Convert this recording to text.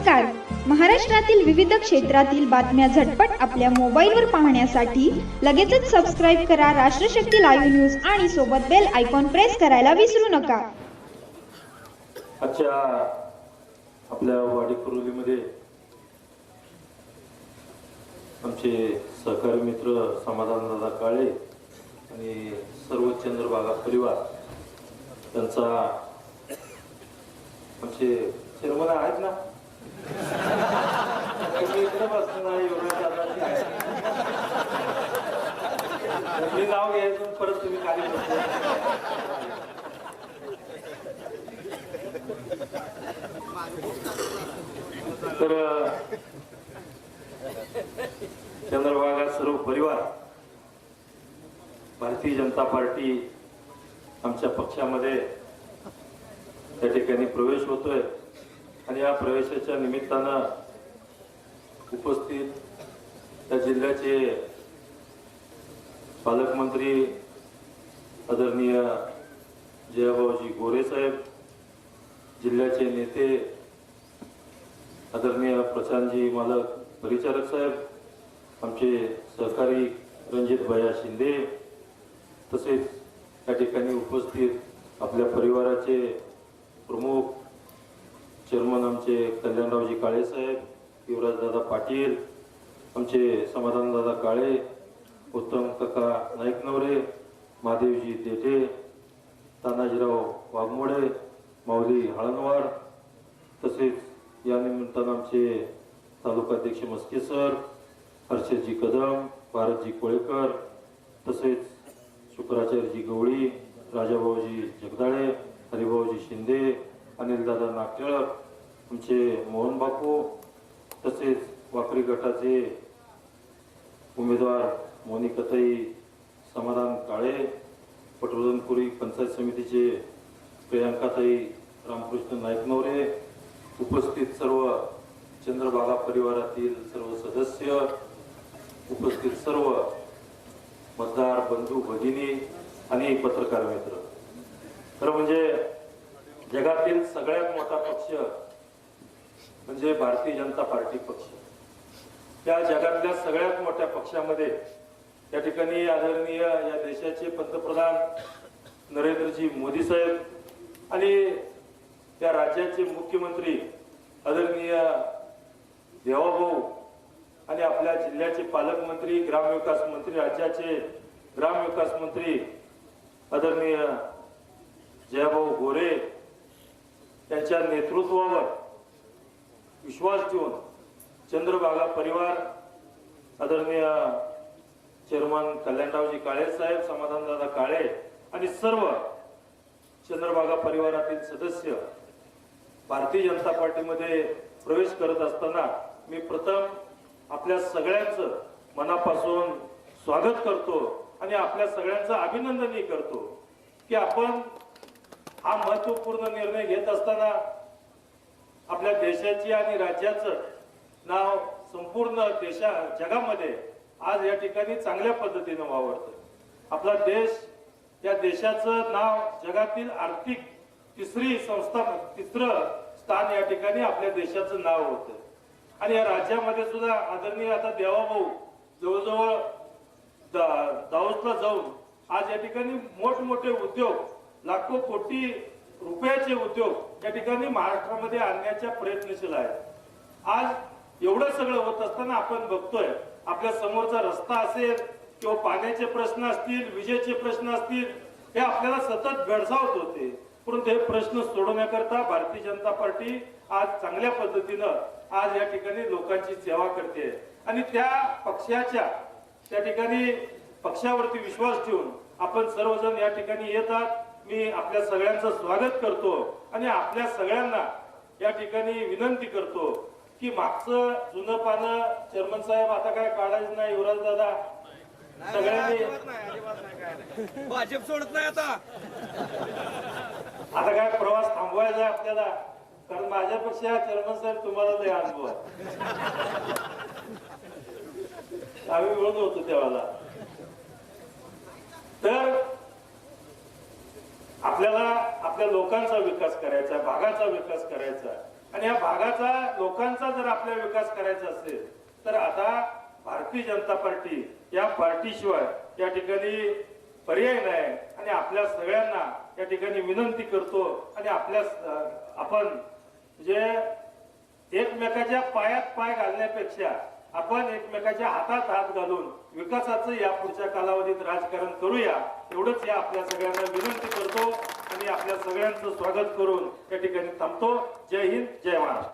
नमस्कार. महाराष्ट्रातील विविध क्षेत्रातील बातम्या झटपट आपल्या मोबाईलवर पाहण्यासाठी लगेचच सबस्क्राईब करा राष्ट्रशक्ती लाईव्ह न्यूज आणि सोबत बेल आयकॉन प्रेस करायला विसरू नका. आजच्या आपल्या वाडी कुरुलीमध्ये आमचे सहकारी मित्र समाधानदादा काळे आणि सर्व चंद्रभागा परिवार त्यांचा आमचे चेअरमन आहेत ना, मी नाव घ्यायचं परत तुम्ही खाली तर चंद्रभागा सर्व परिवार भारतीय जनता पार्टी आमच्या पक्षामध्ये त्या ठिकाणी प्रवेश होतोय आणि या प्रवेशाच्या निमित्तानं उपस्थित त्या जिल्ह्याचे पालकमंत्री आदरणीय जयाभाऊजी गोरे साहेब, जिल्ह्याचे नेते आदरणीय प्रशांतजी मालक परिचारक साहेब, आमचे सहकारी रणजित भैया शिंदे, तसेच या ठिकाणी उपस्थित आपल्या परिवाराचे प्रमुख चेअरमन आमचे कल्याणरावजी काळे साहेब, युवराजदादा पाटील, आमचे समाधानदादा काळे, उत्तम काका नाईकनवरे, महादेवजी देठे, तानाजीराव वाघमोडे, माऊली हळणवार, तसेच या निमित्तानं आमचे तालुकाध्यक्ष मस्के सर, हर्षदजी कदम, भारतजी कोळेकर, तसेच शुक्राचार्यजी गवळी, राजाभाऊजी जगदाळे, हरिभाऊजी शिंदे, अनिलदादा नागटिळक, आमचे मोहन बापू, तसेच वाकरी गटाचे उमेदवार मोनिकाताई समाधान काळे, पटवर्धनपुरी पंचायत समितीचे प्रियांकाताई रामकृष्ण नाईकनवरे, उपस्थित सर्व चंद्रभागा परिवारातील सर्व सदस्य, उपस्थित सर्व मतदार बंधू भगिनी आणि पत्रकार मित्र. तर म्हणजे जगातील सगळ्यात मोठा पक्ष म्हणजे भारतीय जनता पार्टी पक्ष. त्या जगातल्या सगळ्यात मोठ्या पक्षामध्ये त्या ठिकाणी आदरणीय या देशाचे पंतप्रधान नरेंद्रजी मोदी साहेब आणि त्या राज्याचे मुख्यमंत्री आदरणीय देवाभाऊ आणि आपल्या जिल्ह्याचे पालकमंत्री, ग्रामविकास मंत्री, राज्याचे ग्रामविकास मंत्री आदरणीय जयाभाऊ गोरे यांच्या नेतृत्वावर विश्वास ठेवून चंद्रभागा परिवार आदरणीय चेअरमन कल्याणरावजी काळे साहेब, समाधानदादा काळे आणि सर्व चंद्रभागा परिवारातील सदस्य भारतीय जनता पार्टीमध्ये प्रवेश करत असताना मी प्रथम आपल्या सगळ्यांचं मनापासून स्वागत करतो आणि आपल्या सगळ्यांचं अभिनंदनही करतो की आपण हा महत्वपूर्ण निर्णय घेत असताना आपल्या देशाची आणि राज्याचं नाव संपूर्ण जगामध्ये आज या ठिकाणी चांगल्या पद्धतीने वावरतं. आपला देश, या देशाचं नाव जगातील आर्थिक तिसरं स्थान या ठिकाणी आपल्या देशाचं नाव होतं. आणि या राज्यामध्ये सुद्धा आदरणीय आता देवाभाऊ जवळजवळ दावोसला जाऊन आज या ठिकाणी मोठमोठे उद्योग, लाखो कोटी रुपयाचे उद्योग या ठिकाणी महाराष्ट्रामध्ये आणण्याच्या प्रयत्नशील आहेत. आज एवढं सगळं होत असताना आपण बघतोय आपल्या समोरचा रस्ता असेल किंवा पाण्याचे प्रश्न असतील, विजेचे प्रश्न असतील, हे आपल्याला सतत भेडसावत होते. परंतु हे प्रश्न सोडवण्याकरता भारतीय जनता पार्टी आज चांगल्या पद्धतीनं आज या ठिकाणी लोकांची सेवा करते आणि त्या पक्षाच्या त्या ठिकाणी पक्षावरती विश्वास ठेवून आपण सर्वजण या ठिकाणी येतात. मी आपल्या सगळ्यांचं स्वागत करतो आणि आपल्या सगळ्यांना या ठिकाणी विनंती करतो की मागचं जुनं पानं चेअरमन साहेब आता काय काढायचं नाही. युवराज दादा सगळ्यांनी भाजप सोडत नाही आता काय प्रवास थांबवायचा आपल्याला, कारण माझ्यापेक्षा चेअरमन साहेब तुम्हाला लय अनुभव आहे. आम्ही मिळून होतो तेव्हा. तर आपल्याला आपल्या लोकांचा विकास करायचा, भागाचा विकास करायचा. आणि या भागाचा लोकांचा जर आपल्याला विकास करायचा असेल तर आता भारतीय जनता पार्टी या पार्टीशिवाय या ठिकाणी पर्याय नाही. आणि आपल्या सगळ्यांना या ठिकाणी विनंती करतो आणि आपण जे एकमेकाच्या पायात पाय घालण्यापेक्षा आपण एकमेकाच्या हातात हात घालून विकासाचं या पुढच्या कालावधीत राजकारण करूया, एवढंच या आपल्या सगळ्यांना विनंती करतो आणि आपल्या सगळ्यांचं स्वागत करून या ठिकाणी थांबतो. जय हिंद, जय महाराष्ट्र.